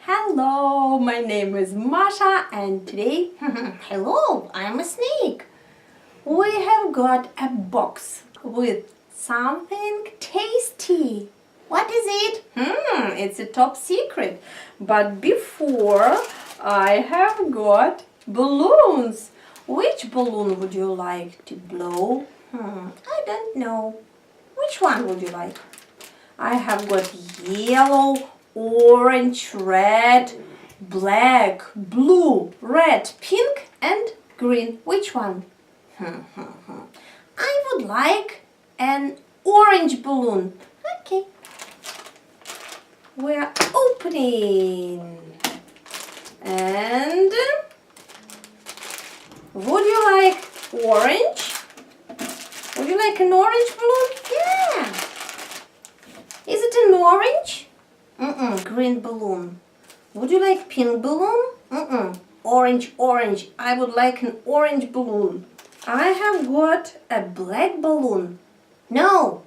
Hello, my name is Masha and today, hello, I'm a snake. We have got a box with something tasty. What is it? It's a top secret. But before, I have got balloons. Which balloon would you like to blow? I don't know. Which one would you like? I have got yellow, orange, red, black, blue, red, pink and green. Which one? I would like an orange balloon. Okay. We're opening. And would you like orange? Would you like an orange balloon? Yeah. Is it an orange? Green balloon. Would you like pink balloon? Orange, orange. I would like an orange balloon. I have got a black balloon. No.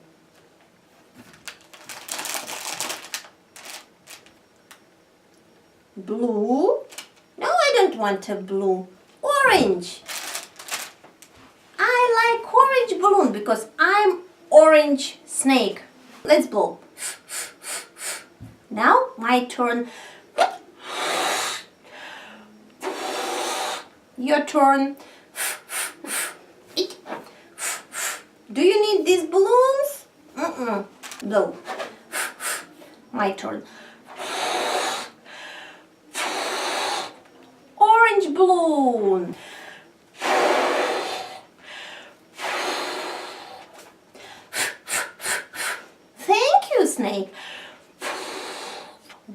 Blue? No, I don't want a blue. Orange. I like orange balloon because I'm orange snake. Let's blow. Now my turn. Your turn. Do you need these balloons? Blow. My turn. Orange balloon. Thank you, snake.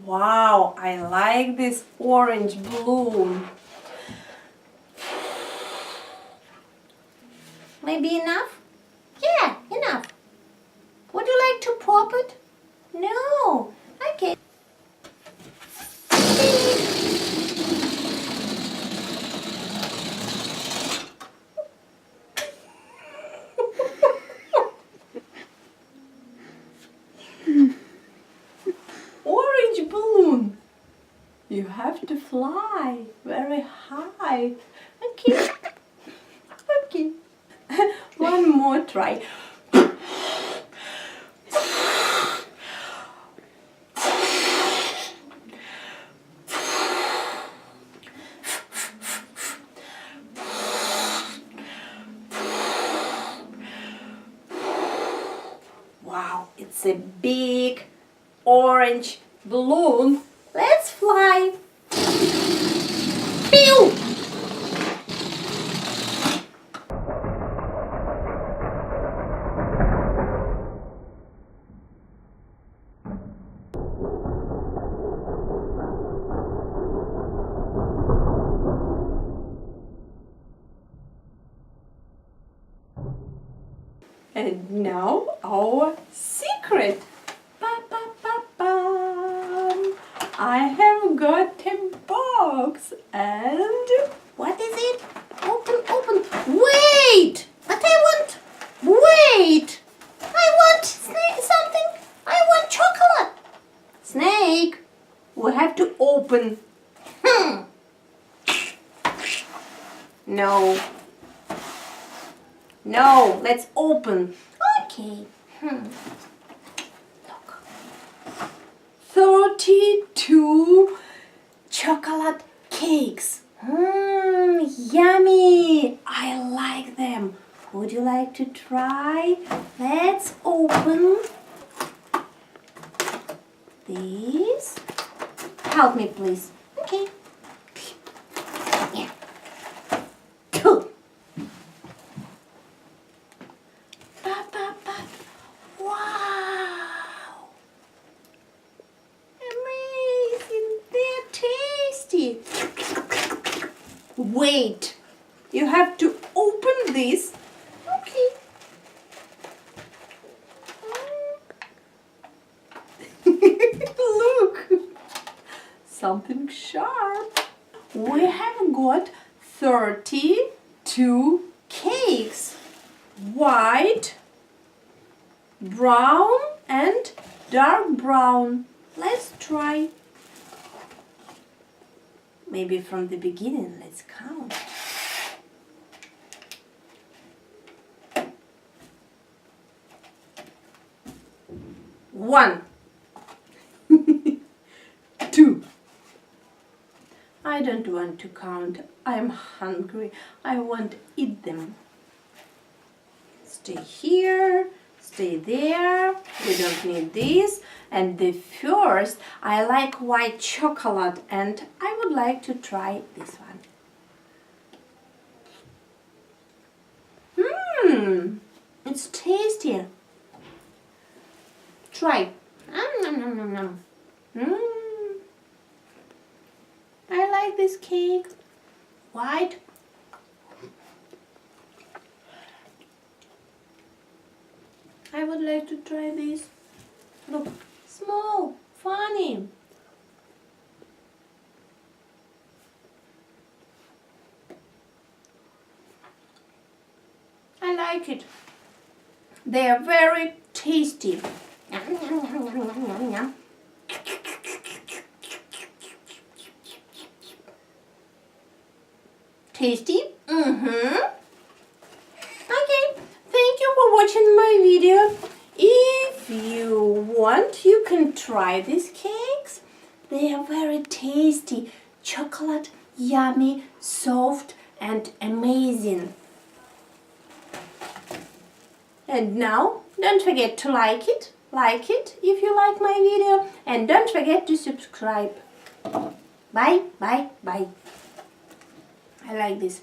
Wow, I like this orange balloon. Maybe enough? Yeah, enough. Would you like to pop it? No. Okay. Orange balloon. You have to fly very high. Okay. Okay. One more try. Wow, it's a big orange balloon. Let's fly. Pew! And now our secret. Ba-ba-ba-bam. I have got a box and what is it? Open, open. Wait! But I want. Wait! I want something. I want chocolate. Snake, we have to open. No. No, let's open. Okay. Look. 32 chocolate cakes. Yummy. I like them. Would you like to try? Let's open these. Help me, please. Okay. Yeah. Wow! Amazing! They're tasty! Wait! You have to open this. Okay. Look! Something sharp. We have got 32 cakes. White, brown and dark brown. Let's try. Maybe from the beginning, let's count. 1, 2. I don't want to count. I'm hungry. I want to eat them. Stay here, stay there. We don't need this. And the first, I like white chocolate, and I would like to try this one. It's tasty. Try. I like this cake. White. I would like to try this. Look, small, funny. I like it. They are very tasty. Tasty? Okay, thank you for watching my video. If you want, you can try these cakes. They are very tasty. Chocolate, yummy, soft and amazing. And now, don't forget to like it if you like my video, and don't forget to subscribe. Bye, bye, bye. I like this.